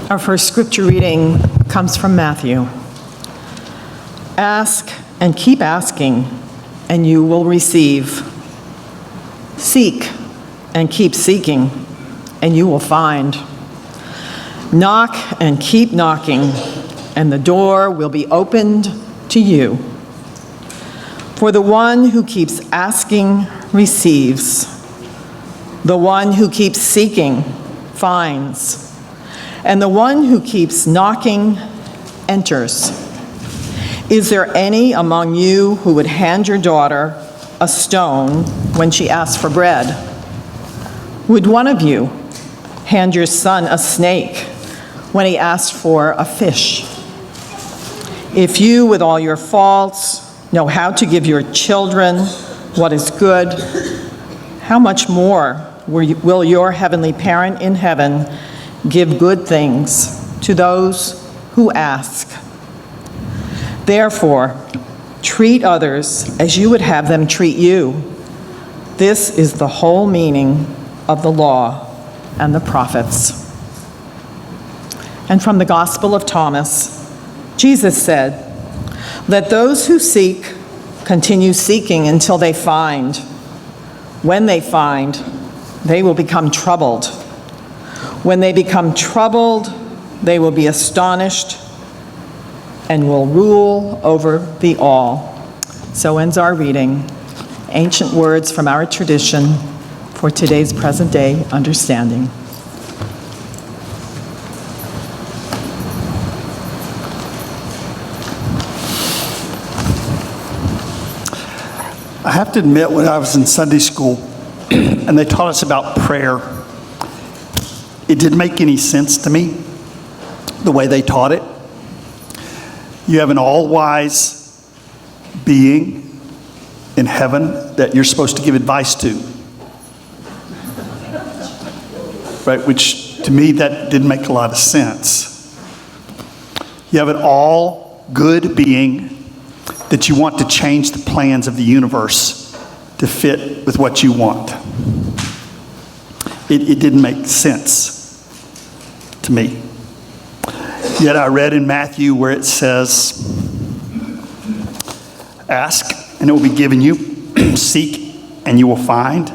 Our first scripture reading comes from Matthew. Ask and keep asking, and you will receive. Seek and keep seeking, and you will find. Knock and keep knocking, and the door will be opened to you. For the one who keeps asking receives. The one who keeps seeking finds. And the one who keeps knocking enters. Is there any among you who would hand your daughter a stone when she asks for bread? Would one of you hand your son a snake when he asks for a fish? If you, with all your faults, know how to give your children what is good, how much more will your heavenly Parent in heaven give good things to those who ask? Therefore, treat others as you would have them treat you. This is the whole meaning of the law and the prophets. And from the Gospel of Thomas, Jesus said, "Let those who seek continue seeking until they find. When they find, they will become troubled. When they become troubled, they will be astonished and will rule over the all." So ends our reading. Ancient words from our tradition for today's present day understanding. I have to admit, when I was in Sunday school and they taught us about prayer, it didn't make any sense to me, the way they taught it. You have an all-wise being in heaven that you're supposed to give advice to. Right? Which, to me, that didn't make a lot of sense. You have an all-good being that you want to change the plans of the universe to fit with what you want. It didn't make sense to me. Yet I read in Matthew where it says, ask and it will be given you, seek and you will find,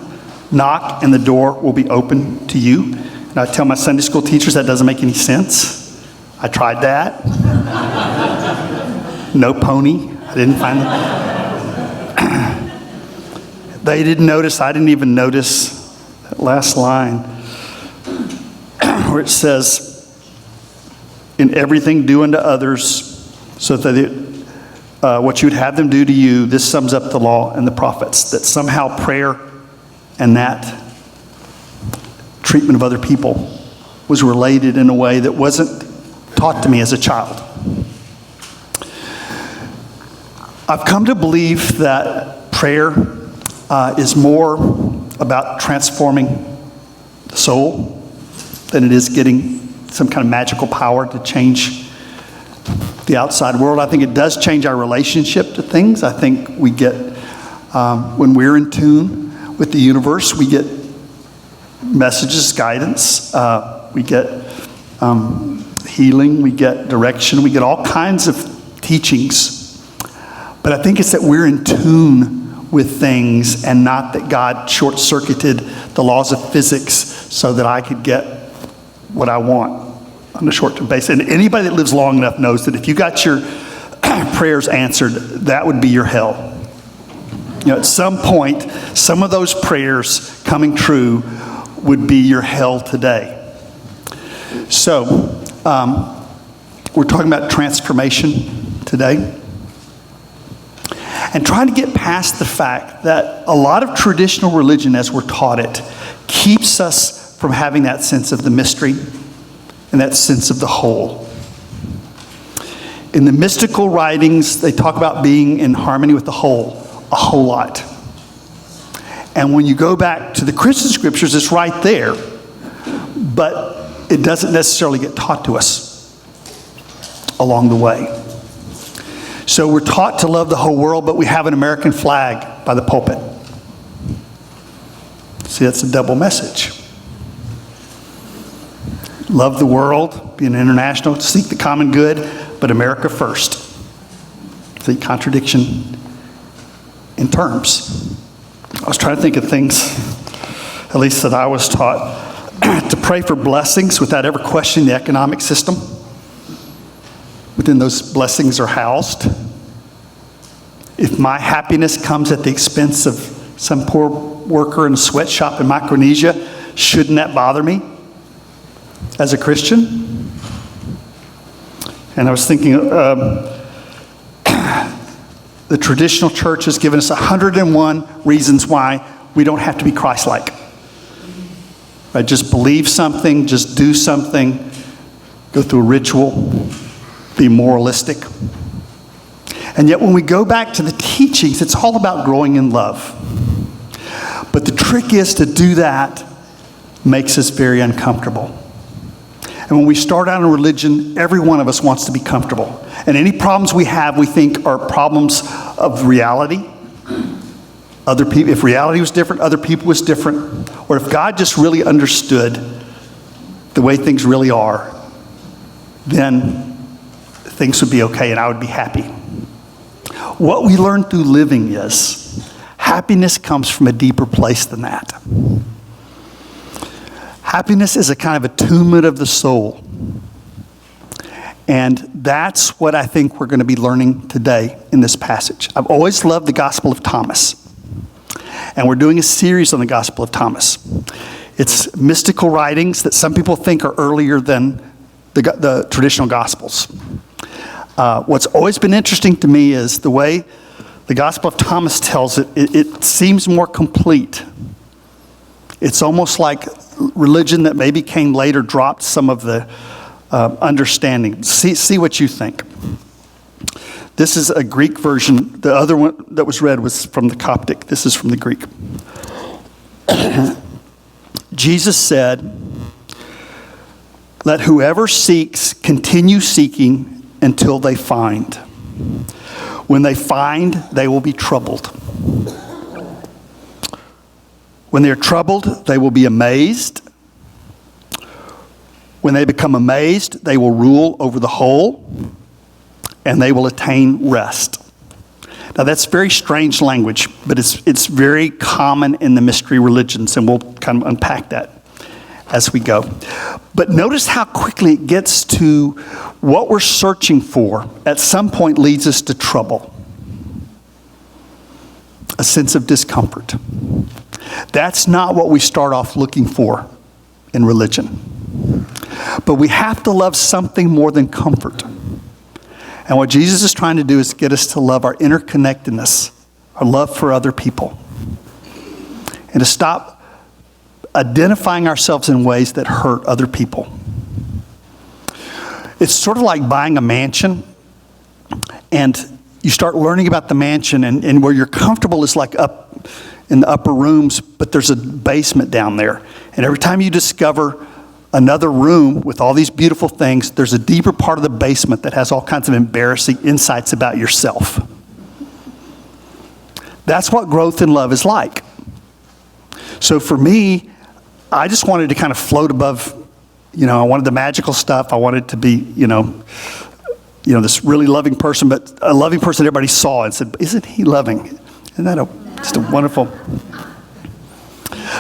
knock and the door will be open to you. And I tell my Sunday school teachers that doesn't make any sense. I tried that. No pony. I didn't find them. They didn't notice, I didn't even notice that last line where it says, in everything do unto others so that what you would have them do to you. This sums up the law and the prophets, that somehow prayer and that treatment of other people was related in a way that wasn't taught to me as a child. I've come to believe that prayer is more about transforming the soul than it is getting some kind of magical power to change the outside world. I think it does change our relationship to things. I think we get, when we're in tune with the universe, we get messages, guidance, we get healing, we get direction, we get all kinds of teachings. But I think it's that we're in tune with things and not that God short-circuited the laws of physics so that I could get what I want on a short-term basis. And anybody that lives long enough knows that if you got your prayers answered, that would be your hell. You know, at some point, some of those prayers coming true would be your hell today. So, we're talking about transformation today. And trying to get past the fact that a lot of traditional religion, as we're taught it, keeps us from having that sense of the mystery and that sense of the whole. In the mystical writings, they talk about being in harmony with the whole a whole lot. And when you go back to the Christian scriptures, it's right there, but it doesn't necessarily get taught to us along the way. So we're taught to love the whole world, but we have an American flag by the pulpit. See, that's a double message. love the world, be an international, seek the common good, but America first. The contradiction in terms. I was trying to think of things, at least that I was taught, to pray for blessings without ever questioning the economic system within those blessings are housed. If my happiness comes at the expense of some poor worker in a sweatshop in Micronesia, shouldn't that bother me as a Christian? And I was thinking, the traditional church has given us 101 reasons why we don't have to be Christ-like. Right? Just believe something, just do something, go through a ritual, be moralistic. And yet when we go back to the teachings, it's all about growing in love. But the trick is to do that makes us very uncomfortable. And when we start out in religion, every one of us wants to be comfortable. And any problems we have, we think are problems of reality. Other people, if reality was different, other people was different. Or if God just really understood the way things really are, then things would be okay and I would be happy. What we learn through living is happiness comes from a deeper place than that. Happiness is a kind of attunement of the soul. And that's what I think we're going to be learning today in this passage. I've always loved the Gospel of Thomas. And we're doing a series on the Gospel of Thomas. It's mystical writings that some people think are earlier than the traditional Gospels. What's always been interesting to me is the way the Gospel of Thomas tells it, it seems more complete. It's almost like religion that maybe came later dropped some of the understanding. See what you think. This is a Greek version. The other one that was read was from the Coptic. This is from the Greek. Jesus said, "Let whoever seeks continue seeking until they find. When they find, they will be troubled. When they are troubled, they will be amazed. When they become amazed, they will rule over the whole, and they will attain rest." Now that's very strange language, but it's very common in the mystery religions, and we'll kind of unpack that as we go. But notice how quickly it gets to what we're searching for at some point leads us to trouble, a sense of discomfort. That's not what we start off looking for in religion. But we have to love something more than comfort. And what Jesus is trying to do is get us to love our interconnectedness, our love for other people, and to stop identifying ourselves in ways that hurt other people. It's sort of like buying a mansion, and you start learning about the mansion, and where you're comfortable is like up in the upper rooms, but there's a basement down there. And every time you discover another room with all these beautiful things, there's a deeper part of the basement that has all kinds of embarrassing insights about yourself. That's what growth in love is like. So for me, I just wanted to kind of float above, I wanted the magical stuff. I wanted to be, this really loving person, but a loving person everybody saw and said, "Isn't he loving?" Isn't that just a wonderful...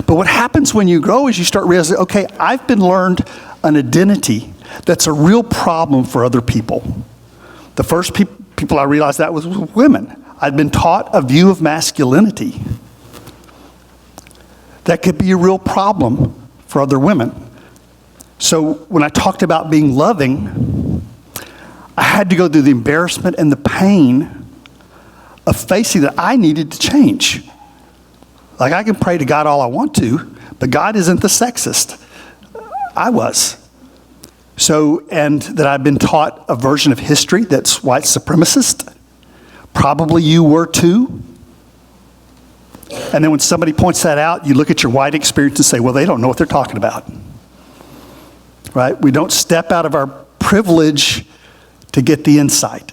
But what happens when you grow is you start realizing, okay, I've been learned an identity that's a real problem for other people. The first people I realized that was women. I'd been taught a view of masculinity that could be a real problem for other women. So when I talked about being loving, I had to go through the embarrassment and the pain of facing that I needed to change. Like, I can pray to God all I want to, but God isn't the sexist. I was. So, and that I've been taught a version of history that's white supremacist. Probably you were too. And then when somebody points that out, you look at your white experience and say, well, they don't know what they're talking about. Right? We don't step out of our privilege to get the insight.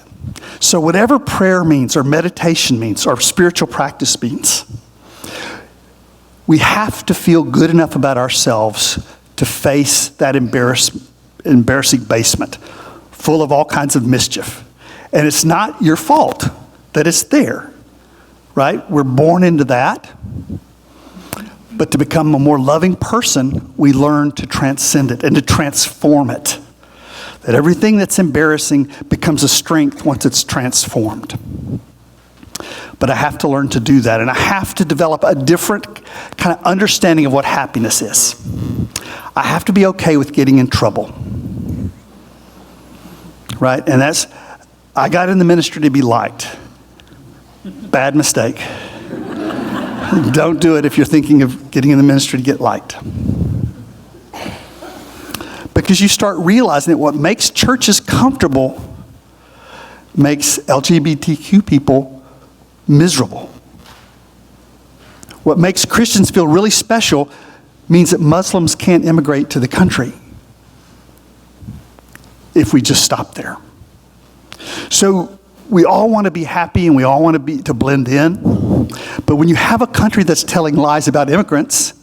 So whatever prayer means, or meditation means, or spiritual practice means, we have to feel good enough about ourselves to face that embarrassment embarrassing basement full of all kinds of mischief. And it's not your fault that it's there, right? We're born into that. But to become a more loving person, we learn to transcend it and to transform it. That everything that's embarrassing becomes a strength once it's transformed. But I have to learn to do that, and I have to develop a different kind of understanding of what happiness is. I have to be okay with getting in trouble. Right? And I got in the ministry to be liked. Bad mistake. Don't do it if you're thinking of getting in the ministry to get liked. Because you start realizing that what makes churches comfortable makes LGBTQ people miserable. What makes Christians feel really special means that Muslims can't immigrate to the country if we just stop there. So we all want to be happy and we all want to blend in. But when you have a country that's telling lies about immigrants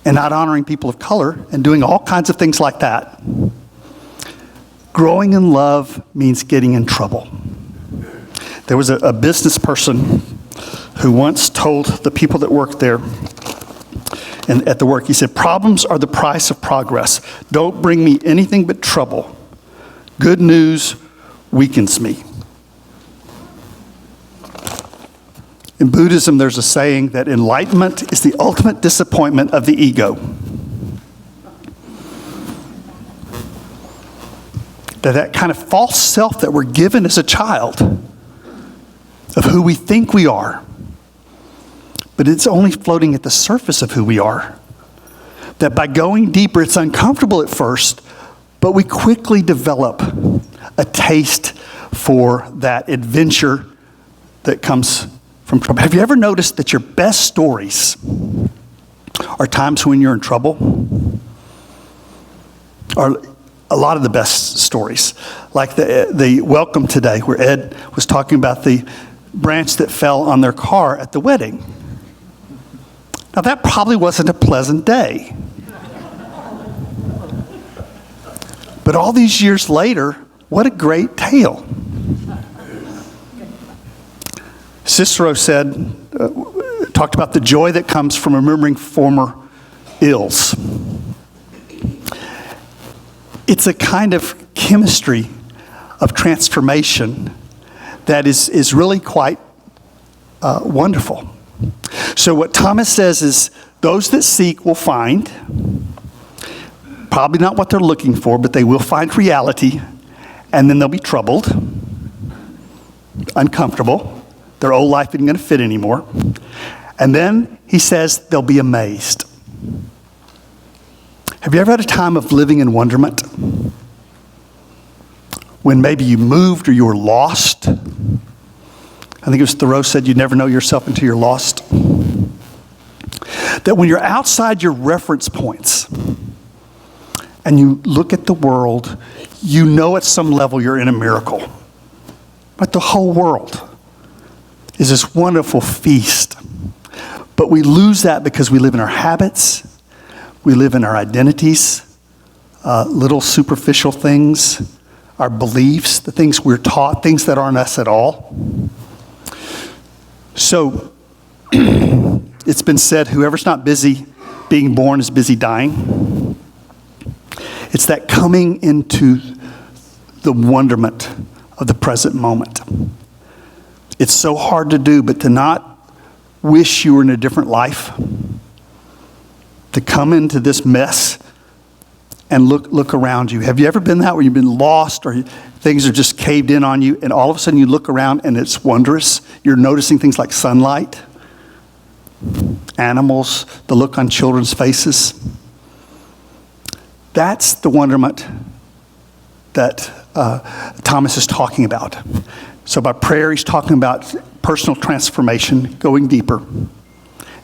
and not honoring people of color and doing all kinds of things like that, growing in love means getting in trouble. There was a business person who once told the people that worked there and at the work, he said, "Problems are the price of progress. Don't bring me anything but trouble. Good news weakens me." In Buddhism, there's a saying that enlightenment is the ultimate disappointment of the ego. That kind of false self that we're given as a child of who we think we are, but it's only floating at the surface of who we are. That by going deeper, it's uncomfortable at first, but we quickly develop a taste for that adventure that comes from trouble. Have you ever noticed that your best stories are times when you're in trouble? Or a lot of the best stories, like the welcome today, where Ed was talking about the branch that fell on their car at the wedding. Now that probably wasn't a pleasant day. But all these years later, what a great tale. Cicero talked about the joy that comes from remembering former ills. It's a kind of chemistry of transformation that is really quite wonderful. So what Thomas says is, those that seek will find. Probably not what they're looking for, but they will find reality, and then they'll be troubled, uncomfortable. Their old life isn't going to fit anymore. And then he says they'll be amazed. Have you ever had a time of living in wonderment? When maybe you moved or you were lost? I think it was Thoreau said you never know yourself until you're lost. That when you're outside your reference points and you look at the world, you know at some level you're in a miracle. But the whole world is this wonderful feast. But we lose that because we live in our habits, we live in our identities, little superficial things, our beliefs, the things we're taught, things that aren't us at all. So it's been said, whoever's not busy being born is busy dying. It's that coming into the wonderment of the present moment. It's so hard to do, but to not wish you were in a different life, to come into this mess and look around you. Have you ever been that where you've been lost or things are just caved in on you and all of a sudden you look around and it's wondrous? You're noticing things like sunlight, animals, the look on children's faces. That's the wonderment that Thomas is talking about. So by prayer, he's talking about personal transformation, going deeper,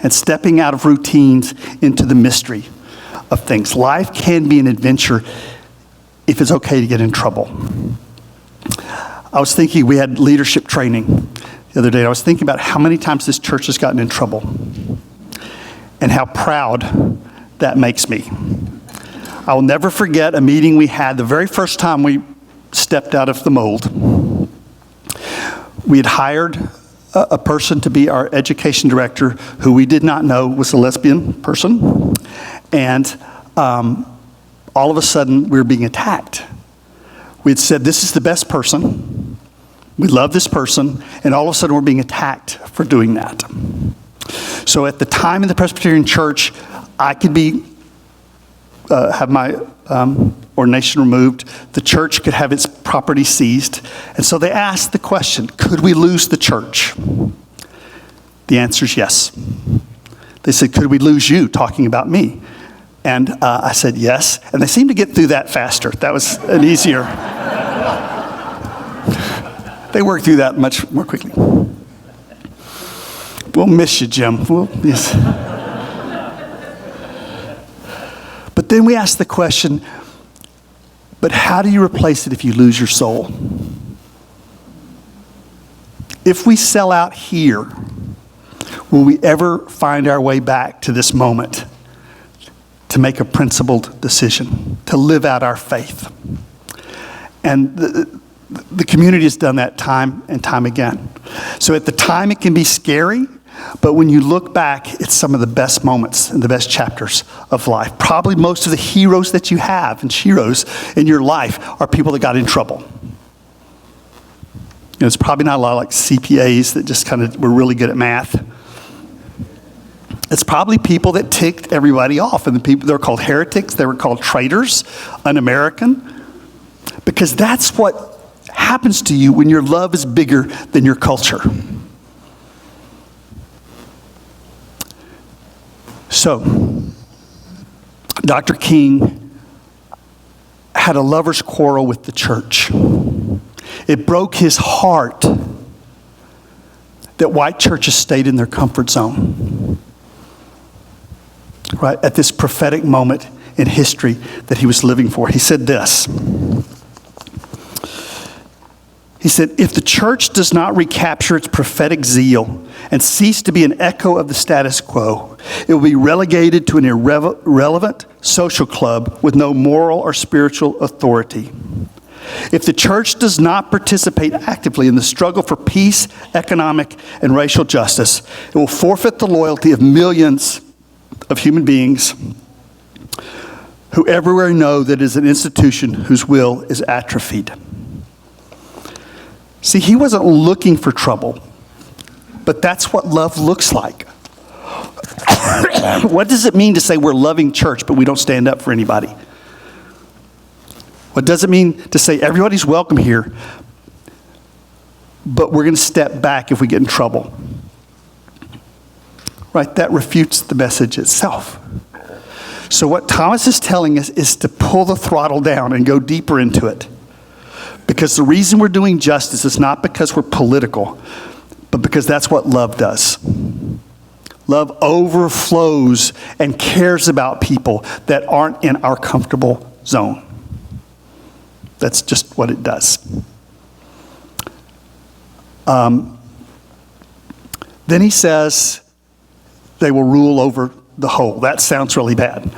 and stepping out of routines into the mystery of things. Life can be an adventure if it's okay to get in trouble. I was thinking, we had leadership training the other day. I was thinking about how many times this church has gotten in trouble and how proud that makes me. I will never forget a meeting we had the very first time we stepped out of the mold. We had hired a person to be our education director who we did not know was a lesbian person. And all of a sudden, we were being attacked. We had said, this is the best person. We love this person. And all of a sudden, we're being attacked for doing that. So at the time in the Presbyterian Church, I could have my ordination removed. The church could have its property seized. And so they asked the question, could we lose the church? The answer is yes. They said, could we lose you, talking about me? And I said, yes. And they seemed to get through that faster. That was an easier. They worked through that much more quickly. We'll miss you, Jim. Yes. But then we asked the question, but how do you replace it if you lose your soul? If we sell out here, will we ever find our way back to this moment to make a principled decision, to live out our faith? And the community has done that time and time again. So at the time it can be scary, but when you look back, it's some of the best moments and the best chapters of life. Probably most of the heroes that you have and sheroes in your life are people that got in trouble. It's probably not a lot like CPAs that just kind of were really good at math. It's probably people that ticked everybody off, and the people, they're called heretics, they were called traitors, un-American, because that's what happens to you when your love is bigger than your culture. So, Dr. King had a lover's quarrel with the church. It broke his heart that white churches stayed in their comfort zone. Right, at this prophetic moment in history that he was living for. He said this. He said, if the church does not recapture its prophetic zeal and cease to be an echo of the status quo, it will be relegated to an irrelevant social club with no moral or spiritual authority. If the church does not participate actively in the struggle for peace, economic, and racial justice, it will forfeit the loyalty of millions of human beings who everywhere know that it is an institution whose will is atrophied. See, he wasn't looking for trouble, but that's what love looks like. What does it mean to say we're loving church, but we don't stand up for anybody? What does it mean to say everybody's welcome here, but we're going to step back if we get in trouble? Right, that refutes the message itself. So what Thomas is telling us is to pull the throttle down and go deeper into it. Because the reason we're doing justice is not because we're political, but because that's what love does. Love overflows and cares about people that aren't in our comfortable zone. That's just what it does. Then he says, they will rule over the whole. That sounds really bad.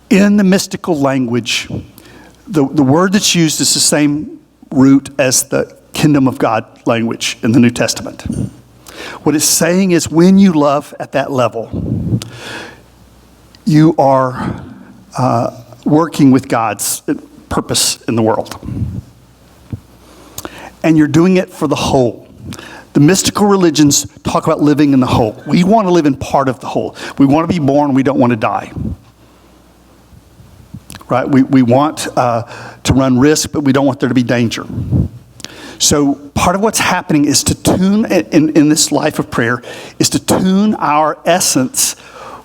In the mystical language, the word that's used is the same root as the kingdom of God language in the New Testament. What it's saying is when you love at that level, you are working with God's purpose in the world. And you're doing it for the whole. The mystical religions talk about living in the whole. We want to live in part of the whole. We want to be born, we don't want to die. Right? We want to run risk, but we don't want there to be danger. So part of what's happening is to tune, in this life of prayer, is to tune our essence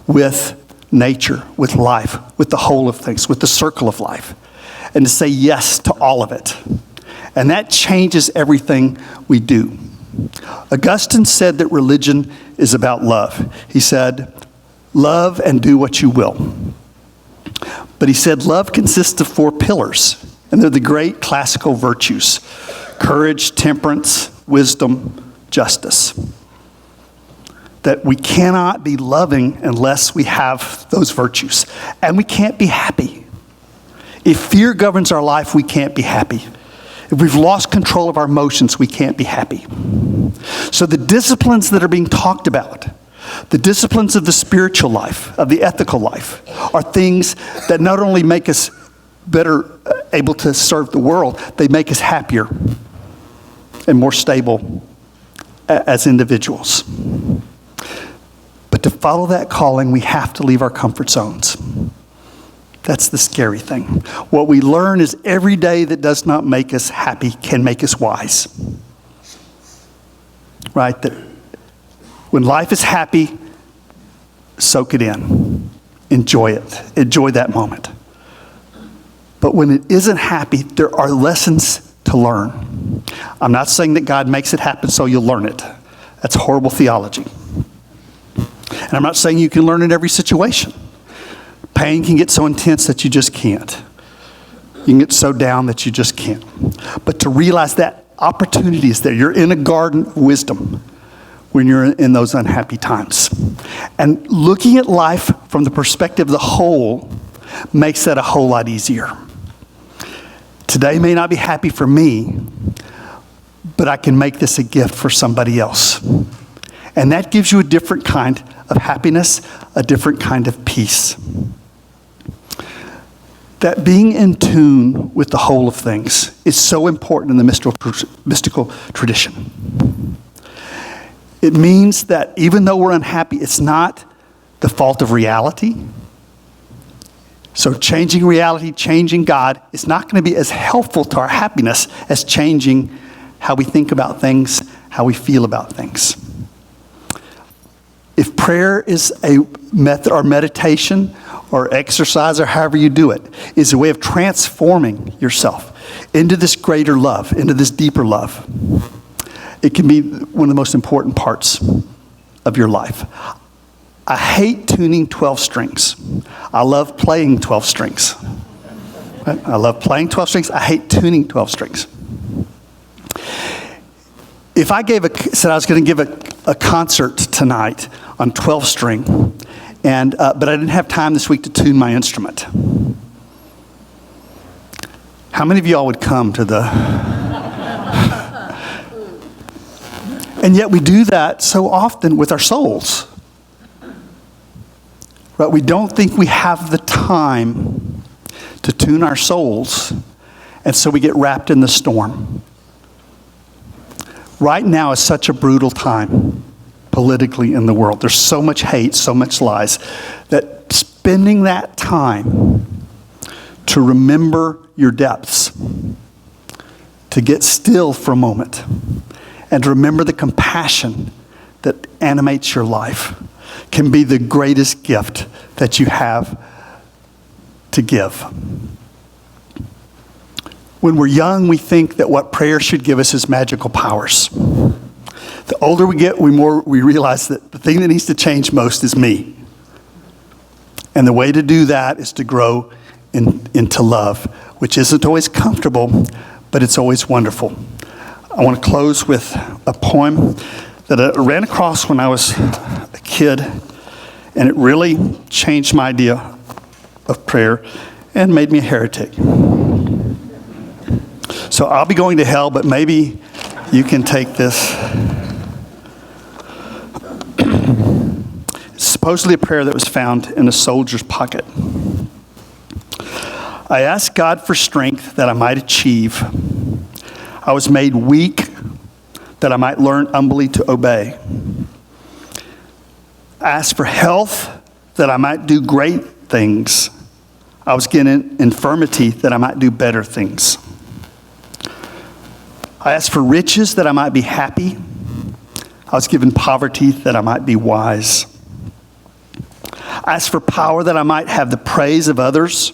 with nature, with life, with the whole of things, with the circle of life, and to say yes to all of it. And that changes everything we do. Augustine said that religion is about love. He said, love and do what you will. But he said love consists of 4 pillars, and they're the great classical virtues: courage, temperance, wisdom, justice. that we cannot be loving unless we have those virtues. And we can't be happy. If fear governs our life, we can't be happy. If we've lost control of our emotions, we can't be happy. So the disciplines that are being talked about, the disciplines of the spiritual life, of the ethical life, are things that not only make us better able to serve the world, they make us happier and more stable as individuals. But to follow that calling, we have to leave our comfort zones. That's the scary thing. What we learn is every day that does not make us happy can make us wise. Right? That when life is happy, soak it in. Enjoy it. Enjoy that moment. But when it isn't happy, there are lessons to learn. I'm not saying that God makes it happen so you'll learn it. That's horrible theology. And I'm not saying you can learn in every situation. Pain can get so intense that you just can't. You can get so down that you just can't. But to realize that opportunity is there. You're in a garden of wisdom when you're in those unhappy times. And looking at life from the perspective of the whole makes that a whole lot easier. Today may not be happy for me, but I can make this a gift for somebody else. And that gives you a different kind of happiness, a different kind of peace. That being in tune with the whole of things is so important in the mystical tradition. It means that even though we're unhappy, it's not the fault of reality. So changing reality, changing God, is not going to be as helpful to our happiness as changing how we think about things, how we feel about things. If prayer is a method or meditation or exercise or however you do it, is a way of transforming yourself into this greater love, into this deeper love, it can be one of the most important parts of your life. I hate tuning 12 strings. I love playing 12 strings. Right? I love playing 12 strings. I hate tuning 12 strings. If I said I was going to give a concert tonight on 12 string, but I didn't have time this week to tune my instrument, how many of y'all would come to the... And yet we do that so often with our souls. Right? We don't think we have the time to tune our souls, and so we get wrapped in the storm. Right now is such a brutal time politically in the world. There's so much hate, so much lies, that spending that time to remember your depths, to get still for a moment, and to remember the compassion that animates your life can be the greatest gift that you have to give. When we're young, we think that what prayer should give us is magical powers. The older we get, we realize that the thing that needs to change most is me. And the way to do that is to grow into love, which isn't always comfortable, but it's always wonderful. I want to close with a poem that I ran across when I was a kid, and it really changed my idea of prayer and made me a heretic. So I'll be going to hell, but maybe you can take this. It's supposedly a prayer that was found in a soldier's pocket. I asked God for strength that I might achieve. I was made weak that I might learn humbly to obey. I asked for health that I might do great things. I was given infirmity that I might do better things. I asked for riches that I might be happy. I was given poverty that I might be wise. I asked for power that I might have the praise of others.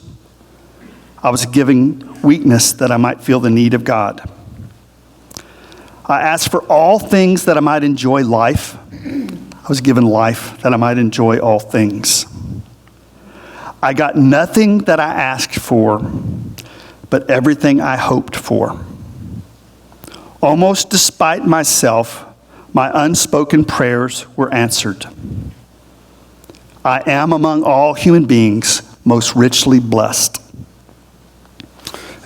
I was given weakness that I might feel the need of God. I asked for all things that I might enjoy life. I was given life that I might enjoy all things. I got nothing that I asked for, but everything I hoped for. Almost despite myself, My unspoken prayers were answered. I am among all human beings most richly blessed.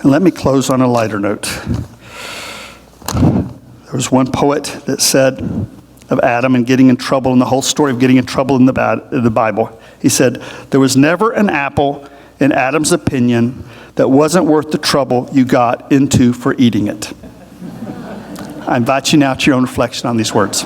And let me close on a lighter note. There was one poet that said of Adam and getting in trouble, and the whole story of getting in trouble in the Bible. He said, there was never an apple, in Adam's opinion, that wasn't worth the trouble you got into for eating it. I invite you now to your own reflection on these words.